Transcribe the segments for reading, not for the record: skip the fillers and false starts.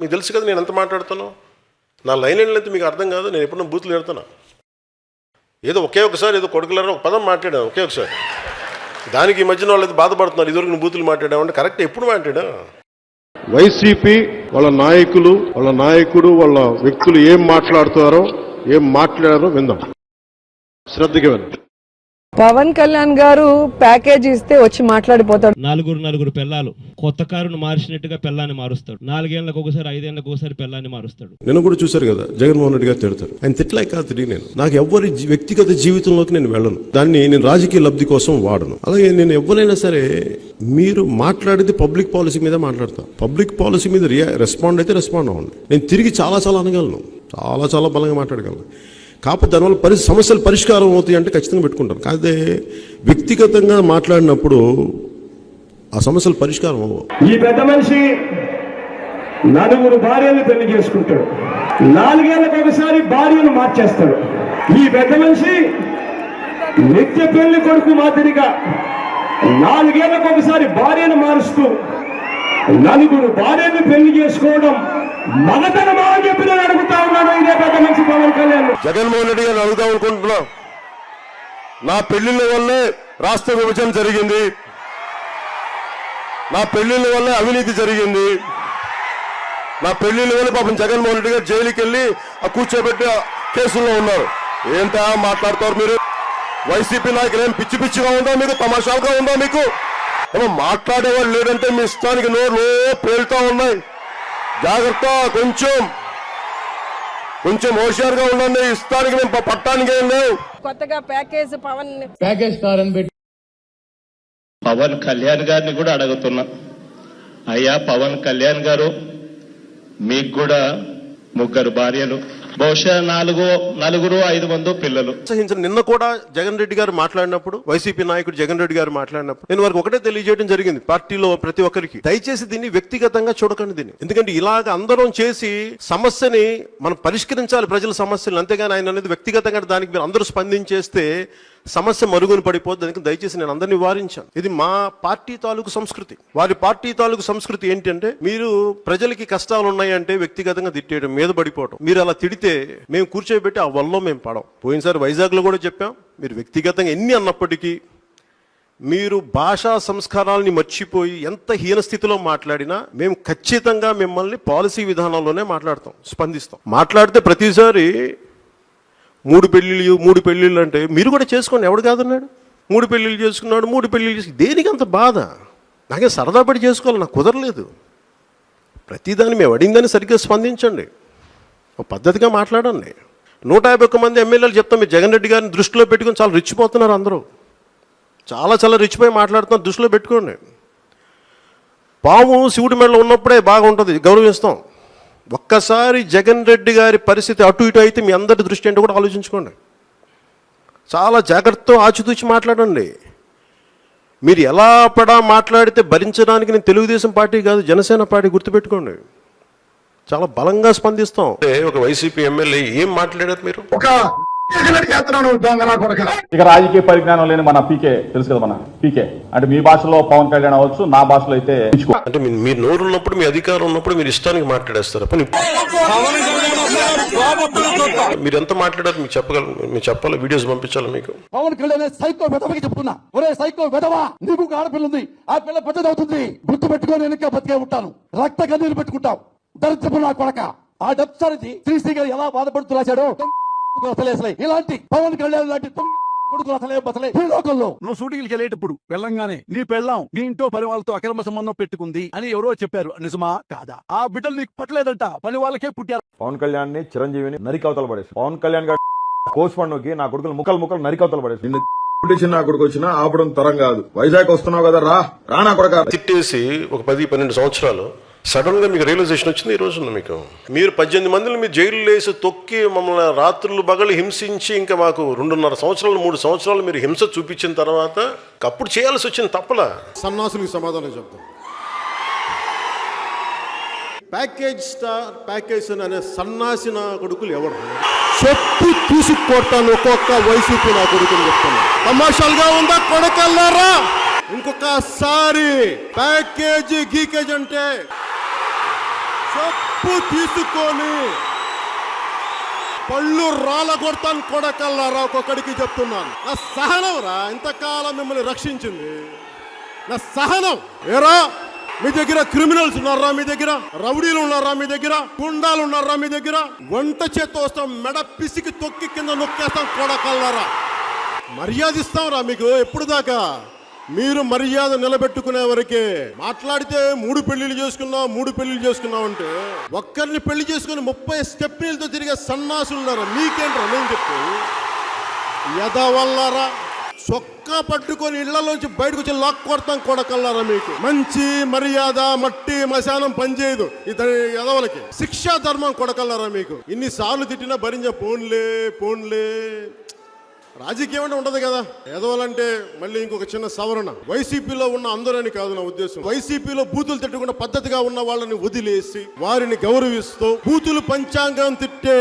మీకు తెలుసు కదా నేను ఎంత మాట్లాడుతాను. నా లైన్ ఏంటంటే మీకు అర్థం కాదు. నేను ఎప్పుడన్నా బూతులు పెడతాను. ఏదో ఒకే ఒకసారి ఏదో కొడుకులారా ఒక పదం మాట్లాడాను ఒకే ఒకసారి. దానికి ఈ మధ్యన వాళ్ళు బాధపడుతున్నారు. ఇదివరకు నువ్వు బూతులు మాట్లాడామంటే కరెక్ట్ ఎప్పుడు మాట్లాడా? వైసీపీ వాళ్ళ నాయకులు, వాళ్ళ నాయకుడు, వాళ్ళ వ్యక్తులు ఏం మాట్లాడుతారో ఏం మాట్లాడారో విందాం. శ్రద్ధగా విందాం. పవన్ కళ్యాణ్ గారు ప్యాకేజ్ ఇస్తే వచ్చి మాట్లాడిపోతాడు. నలుగురు పిల్లలు కొత్త కారును మార్చినట్టుగా పిల్లాన్ని మారుస్తాడు. 4 ఏళ్లకు ఒకసారి 5 ఏళ్లకు ఒకసారి పిల్లాన్ని మారుస్తాడు. నేను కూడా చూశారు కదా జగన్మోహన్ రెడ్డి గారు తిడతారు. ఆయన తిట్టలేక కాదు తిరిగి నేను నాకు ఎవరి వ్యక్తిగత జీవితంలోకి నేను వెళ్ళను. దాన్ని నేను రాజకీయ లబ్ధి కోసం వాడను. అలాగే నేను ఎవరైనా సరే మీరు మాట్లాడేది పబ్లిక్ పాలసీ మీద మాట్లాడతాను. పబ్లిక్ పాలసీ మీద రెస్పాండ్ అయితే రెస్పాండ్ అవ్వండి. నేను తిరిగి చాలా అనగలను, చాలా బలంగా మాట్లాడగలను. కాకపోతే దానివల్ల సమస్యలు పరిష్కారం అవుతాయి అంటే ఖచ్చితంగా పెట్టుకుంటాను. కాదే వ్యక్తిగతంగా మాట్లాడినప్పుడు ఆ సమస్యలు పరిష్కారం అవ్వవు. ఈ పెద్ద మనిషి 4 భార్యలు పెళ్లి చేసుకుంటాడు. 4 ఏళ్లకు ఒకసారి భార్యను మార్చేస్తాడు. ఈ పెద్ద మనిషి నిత్య పెళ్లి కొడుకు మాదిరిగా 4 ఏళ్లకు ఒకసారి భార్యను మారుస్తూ 4 భార్యను పెళ్లి చేసుకోవడం మగతనమా అని చెప్పి నేను అడుగుతా ఉన్నాను. ఇదే పెద్ద మనిషి పవన్ కళ్యాణ్. జగన్మోహన్ రెడ్డి గారిని అడుగుదాం అనుకుంటున్నా. నా పెళ్లిళ్ళ వల్లే రాష్ట్ర విభజన జరిగింది, నా పెళ్లిళ్ళ వల్లే అవినీతి జరిగింది, నా పెళ్లిళ్ళ వల్ల పాపం జగన్మోహన్ రెడ్డి గారు జైలుకి వెళ్ళి ఆ కూర్చోబెట్టి కేసుల్లో ఉన్నారు. ఏంటా మాట్లాడతారు మీరు? వైసీపీ నాయకులు ఏం పిచ్చిగా ఉందా మీకు? తమాషాగా ఉందా మీకు? ఏమో మాట్లాడేవాళ్ళు లేదంటే మీ ఇష్టానికి నోరు పేలుతా ఉన్నాయి. జాగ్రత్త, కొంచెం హోషియారుగా ఉండండి. ఇష్టానికి మేము పట్టానికి ఏం లేవు. కొత్తగా ప్యాకేజ్ పవన్ కళ్యాణ్ గారిని కూడా అడుగుతున్నా. అయ్యా పవన్ కళ్యాణ్ గారు, మీకు కూడా 3 భార్యలు, బహుశా 4, 5 పిల్లలు. నిన్న కూడా జగన్ రెడ్డి గారు మాట్లాడినప్పుడు, వైసీపీ నాయకుడు జగన్ రెడ్డి గారు మాట్లాడినప్పుడు నేను వారికి ఒకటే తెలియజేయడం జరిగింది. పార్టీలో ప్రతి ఒక్కరికి దయచేసి దీన్ని వ్యక్తిగతంగా చూడకండి దీన్ని. ఎందుకంటే ఇలాగ అందరం చేసి సమస్యని మనం పరిష్కరించాలి, ప్రజల సమస్యలు. అంతేగాని ఆయన అనేది వ్యక్తిగతంగా దానికి మీరు అందరూ స్పందించేస్తే సమస్య మరుగున పడిపోద్ది. దానికి దయచేసి నేను అందరినీ వారించాను. ఇది మా పార్టీ తాలూకు సంస్కృతి. వారి పార్టీ తాలూకు సంస్కృతి ఏంటంటే మీరు ప్రజలకి కష్టాలు ఉన్నాయంటే వ్యక్తిగతంగా తిట్టేయడం, మీద పడిపోవడం. మీరు అలా తిడితే మేము కూర్చోబెట్టి ఆ వల్ల మేము పడం. పోయినసారి వైజాగ్లో కూడా చెప్పాం. మీరు వ్యక్తిగతంగా ఎన్ని అన్నప్పటికీ మీరు భాషా సంస్కారాలని మర్చిపోయి ఎంత హీన స్థితిలో మాట్లాడినా మేము ఖచ్చితంగా మిమ్మల్ని పాలసీ విధానంలోనే మాట్లాడతాం, స్పందిస్తాం. మాట్లాడితే ప్రతిసారి 3 పెళ్ళిళ్ళు అంటే మీరు కూడా చేసుకోండి, ఎవడు కాదన్నాడు? 3 పెళ్ళిళ్ళు చేసుకున్నాడు, 3 పెళ్ళిళ్ళు చేసి దేనికి అంత బాధ? నాకే సరదా పడి చేసుకోవాలి, నాకు కుదరలేదు. ప్రతిదాన్ని మేము అడిగిందని సరిగ్గా స్పందించండి, ఒక పద్ధతిగా మాట్లాడండి. 151 మంది ఎమ్మెల్యేలు చెప్తాం. మీరు జగన్ రెడ్డి గారిని దృష్టిలో పెట్టుకుని చాలా రెచ్చిపోతున్నారు. అందరూ చాలా రెచ్చిపోయి మాట్లాడుతున్నారు. దృష్టిలో పెట్టుకోండి. పాము శివుడి మెడలో ఉన్నప్పుడే బాగుంటుంది, గౌరవిస్తాం. ఒక్కసారి జగన్ రెడ్డి గారి పరిస్థితి అటు ఇటు అయితే మీ అందరి దృష్టి అంటే కూడా ఆలోచించుకోండి. చాలా జాగ్రత్తతో ఆచితూచి మాట్లాడండి. మీరు ఎలా మాట్లాడితే భరించడానికి నేను తెలుగుదేశం పార్టీ కాదు, జనసేన పార్టీ, గుర్తుపెట్టుకోండి. చాలా బలంగా స్పందిస్తాం. ఒక వైసీపీ ఎమ్మెల్యే ఏం మాట్లాడారు మీరు? ఇక రాజకీయ పరిజ్ఞానం లేని మన పీకే తెలుసు కదా, మన పీకే అంటే మీ భాషలో పవన్ కళ్యాణ్ అవ్వచ్చు, నా భాషలో అయితే అంటే మీరు నోరు ఉన్నప్పుడు, మీ అధికారం ఉన్నప్పుడు మీరు ఇష్టానికి మాట్లాడేస్తారు. మీరు ఎంత మాట్లాడారు మీకు చెప్పగలరు, మీరు చెప్పాలి, వీడియోస్ పంపించాలి మీకు. పవన్ కళ్యాణ్ సైకో వెధవకి చెప్తున్నా, ఒరే సైకో వెధవా, నీకు ఒక ఆడపిల్ల ఉంది, ఆ పిల్ల పెద్దది అవుతుంది, గుర్తు పెట్టుకొని వెనక బతికే ఉంటాను, రక్త కన్నీరు పెట్టుకుంటావు, దరిద్రపు నా కొడక. ఆ డబ్సారి శ్రీశ్రీ గారు ఎలా బాధపడుతూ రాశాడో ఇలాంటి పవన్ కళ్యాణ్ లాంటి నువ్వు షూటింగ్కి వెళ్ళేటప్పుడు వెళ్ళంగానే నీ పెళ్ళాం నీ ఇంట్లో పని వాళ్ళతో అక్రమ సంబంధం పెట్టుకుంది అని ఎవరో చెప్పారు, నిజమా కాదా? ఆ బిడ్డలు నీకు పట్టలేదంట, పని వాళ్ళకే పుట్టారు. పవన్ కళ్యాణ్ ని, చిరంజీవిని నరికవతలు పడేసి, పవన్ కళ్యాణ్ గారు కోసుపండుకి నా కొడుకులు ముక్కలు నరికవతలు పడేసి, నా కొడుకు వచ్చినా ఆపడం తరం కాదు. వైజాగ్ వస్తున్నావు కదా, రా నా కొడుకు. తిట్టేసి ఒక 10-12 సంవత్సరాలు సడన్ గా మీకు రియలైజేషన్ వచ్చింది. ఈ రోజున మీరు 18 మందిని మీరు జైలు వేసి తొక్కి మమ్మల్ని రాత్రులు పగలు హింసించి ఇంకా మాకు 2.5 సంవత్సరాలు 3 సంవత్సరాలు మీరు హింస చూపించిన తర్వాత అప్పుడు చేయాల్సి వచ్చింది తప్పలా. సన్నాసులకు సమాధానం చెప్తాం. ప్యాకేజ్ అనే సన్నాసి నా కొడుకులు ఎవరు చెప్పి తీసుకొడతాను. ఒక్కొక్క వైసీపీ నా కొడుకుని చెప్తాను. తమాషాలుగా ఉందా కొడకల్లారా? ఇంకొకసారి ప్యాకేజీ గీకేజ్ అంటే చెప్పు తీసుకొని పళ్ళు రాళ్ళ కొడతాను కొడకల్లారా ఒక్కొక్కడికి చెప్తున్నాను. నా సహనం రా ఇంతకాలం మిమ్మల్ని రక్షించింది, నా సహనం. ఏరా మీ దగ్గర క్రిమినల్స్ ఉన్నారా, మీ దగ్గర రౌడీలు ఉన్నారా, మీ దగ్గర గుండాలు ఉన్నారా, మీ దగ్గర వంట చేత్తో వస్తాం, మెడ పిసికి తొక్కి కింద నొక్కేస్తాం కొడకల్లారా. మర్యాద ఇస్తాం రా మీకు. ఎప్పుడు దాకా మీరు మర్యాద నిలబెట్టుకునే వరకే. మాట్లాడితే 3 పెళ్లిళ్ళు చేసుకున్నాం అంటే ఒక్కరిని పెళ్లి చేసుకుని 30 స్టెప్నీలతో తిరిగే సన్నాసులున్నారా? మీకేంట్రా నేను చెప్పి ఎదవల్లారా. చొక్కా పట్టుకొని ఇళ్లలోంచి బయటకు వచ్చి లాక్ కొడతాం కొడకల్లారా. మీకు మంచి మర్యాద మట్టి మశానం పనిచేయదు ఇతని ఎదవలకి. శిక్షా ధర్మం కొడకల్లారా. మీకు ఇన్నిసార్లు తిట్టినా భరించే పోన్లే. రాజకీయం అంటే ఉండదు కదా. ఎదవాలంటే మళ్ళీ ఇంకొక చిన్న సవరణ. వైసీపీలో ఉన్న అందరని కాదు నా ఉద్దేశం. వైసీపీలో బూతులు తిట్టకుండా పద్ధతిగా ఉన్న వాళ్ళని వదిలేసి వారిని గౌరవిస్తూ బూతులు పంచాంగం తిట్టే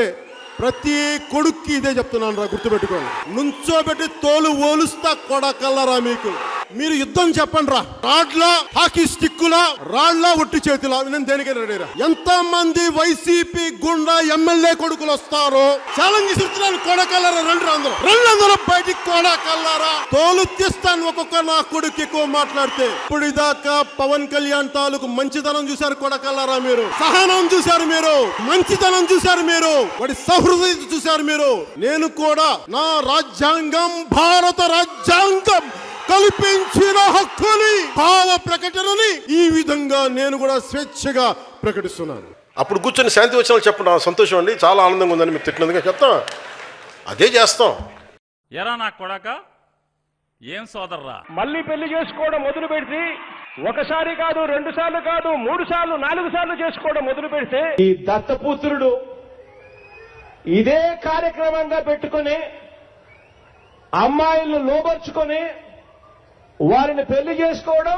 ప్రతి కొడుక్కి ఇదే చెప్తున్నాను రా, గుర్తుపెట్టుకోండి. నుంచోబెట్టి తోలు ఓలుస్తా కొడకల్లరా. మీకు మీరు యుద్ధం చెప్పండి రా. రాడ్లా హాకీ స్టిక్కులా రాళ్లా ఒట్టి చేతిలా నేను దేనికైనా రెడీరా. ఎంత మంది వైసీపీ గుండా ఎమ్మెల్యే కొడుకులు వస్తారో ఛాలెంజ్ ఇస్తున్నాను కొడకల్లరా. రెండు బయటికి కొడకల్లారా. తోలు తీస్తాను ఒక్కొక్క నా కొడుకు ఎక్కువ మాట్లాడితే. ఇప్పుడు ఇదాకా పవన్ కళ్యాణ్ తాలూకు మంచితనం చూశారు కొడకల్లారా. మీరు సహనం చూశారు, మీరు మంచితనం చూశారు, మీరు వాడి సహృదయత చూశారు మీరు. నేను కూడా నా రాజ్యాంగం, భారత రాజ్యాంగం కల్పించిన హక్కుని, భావ ప్రకటనని ఈ విధంగా నేను కూడా స్వేచ్ఛగా ప్రకటిస్తున్నాను. అప్పుడు కూర్చొని శాంతి వచ్చిన చెప్పండి, సంతోషం అండి, చాలా ఆనందంగా ఉందని మీరు తిట్టినందుగా చెప్తాం. అదే చేస్తాం. ఎరా నా కొడక ఏం సోదర్రా. మళ్ళీ పెళ్లి చేసుకోవడం మొదలు పెడితే ఒకసారి కాదు, 2 సార్లు కాదు, 3 సార్లు 4 సార్లు చేసుకోవడం మొదలు పెడితే ఈ దత్తపుత్రుడు ఇదే కార్యక్రమంగా పెట్టుకుని అమ్మాయిలను లోబర్చుకొని వారిని పెళ్లి చేసుకోవడం,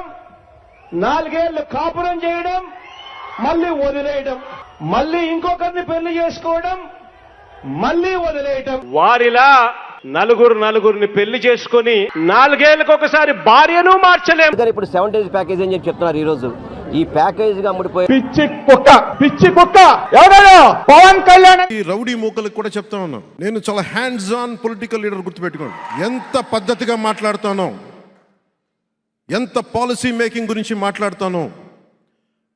4 ఏళ్లు కాపురం చేయడం, మళ్ళీ వదిలేయడం, మళ్ళీ ఇంకొకరిని పెళ్లి చేసుకోవడం, మళ్ళీ వదిలేయడం. వారిలా నలుగురిని పెళ్లి చేసుకుని 4 ఏళ్లకు ఒకసారి భార్యను మార్చలేం. ఇప్పుడు 7 days ప్యాకేజ్ అని చెప్పి చెప్తున్నారు. ఈ రోజు ఈ ప్యాకేజ్ గా అమ్ముడిపోయి పిచ్చి కుక్క ఎవరో పవన్ కళ్యాణ్. ఈ రౌడీ మూకలకు కూడా చెప్తా ఉన్నాను, నేను చాలా హ్యాండ్స్ ఆన్ పొలిటికల్ లీడర్. గుర్తుపెట్టుకోండి, ఎంత పద్ధతిగా మాట్లాడతానో, ఎంత పాలసీ మేకింగ్ గురించి మాట్లాడతానో.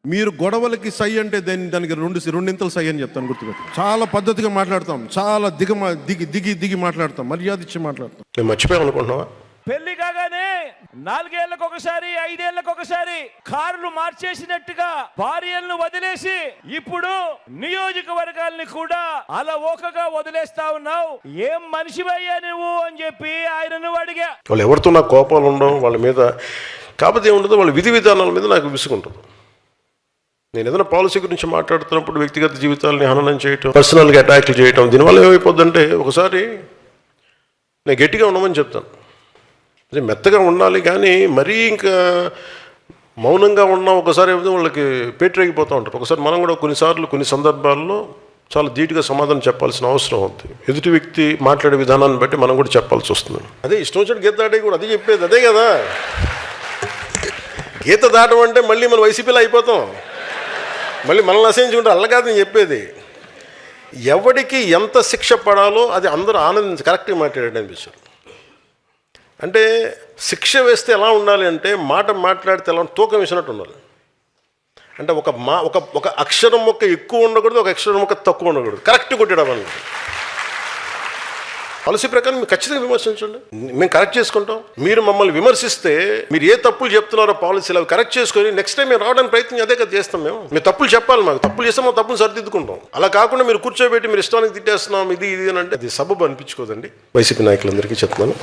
మీరు గొడవలకి సై అంటే దానికి రెండింతలు సై అని చెప్తాను. గుర్తుపెట్టు. చాలా పద్ధతిగా మాట్లాడతాం, చాలా దిగి మాట్లాడతాం, మర్యాద ఇచ్చి మాట్లాడతాం. నేను మర్చిపోయాం అనుకుంటున్నావా? పెళ్లి కాగానే 4 ఏళ్లకు ఒకసారి 5 ఏళ్లకు ఒకసారి కార్లు మార్చేసినట్టుగా భార్యలను వదిలేసి ఇప్పుడు నియోజకవర్గాల్ని కూడా అలా ఓకగా వదిలేస్తా ఉన్నావు. ఏం మనిషివయ్యా నువ్వు అని చెప్పి ఆయనను అడిగా. వాళ్ళు ఎవరితో నాకు కోపాలు ఉండవు వాళ్ళ మీద. కాకపోతే ఏముండదు, వాళ్ళ విధి విధానాల మీద నాకు విసుగుంటుంది. నేను ఏదైనా పాలసీ గురించి మాట్లాడుతున్నప్పుడు వ్యక్తిగత జీవితాలని హననం చేయటం, పర్సనల్గా అటాక్లు చేయటం, దీనివల్ల ఏమైపోద్దంటే ఒకసారి నేను గట్టిగా ఉండమని చెప్తాను. అదే మెత్తగా ఉండాలి, కానీ మరీ ఇంకా మౌనంగా ఉన్నా ఒకసారి ఏమైతే వాళ్ళకి పేటరేగిపోతూ ఉంటారు. ఒకసారి మనం కూడా కొన్నిసార్లు కొన్ని సందర్భాల్లో చాలా ధీటుగా సమాధానం చెప్పాల్సిన అవసరం ఉంది. ఎదుటి వ్యక్తి మాట్లాడే విధానాన్ని బట్టి మనం కూడా చెప్పాల్సి వస్తుంది. అదే ఇష్టం వచ్చినట్టు గీత దాటే కూడా అదే చెప్పేది అదే కదా. గీత దాటం అంటే మళ్ళీ మనం వైసీపీలో అయిపోతాం, మళ్ళీ మనల్ని అసహించుకుంటే అల్ల కాదు నేను చెప్పేది. ఎవడికి ఎంత శిక్ష పడాలో అది అందరూ ఆనందించి కరెక్ట్గా మాట్లాడాడు అనిపిస్తుంది. అంటే శిక్ష వేస్తే ఎలా ఉండాలి అంటే మాట మాట్లాడితే ఎలా తూకం వేసినట్టు ఉండాలి. అంటే ఒక అక్షరం మొక్క ఎక్కువ ఉండకూడదు, ఒక అక్షరం మొక్క తక్కువ ఉండకూడదు, కరెక్ట్ కొట్టడం అని. పాలసీ ప్రకారం మీరు ఖచ్చితంగా విమర్శించండి, మేము కరెక్ట్ చేసుకుంటాం. మీరు మమ్మల్ని విమర్శిస్తే మీరు ఏ తప్పులు చెప్తున్నారో పాలసీలు అవి కరెక్ట్ చేసుకొని నెక్స్ట్ టైం మేము రావడానికి ప్రయత్నం అదే కదా చేస్తాం. మేము తప్పులు చెప్పాలి, మాకు తప్పులు చేస్తే మా తప్పులు సరిదిద్దుకుంటాం. అలా కాకుండా మీరు కూర్చోబెట్టి మీరు ఇష్టానికి తిట్టేస్తున్నాం ఇది అని అంటే అది సబబు అనిపించుకోదండి. వైసీపీ నాయకులందరికీ చెప్తున్నాను.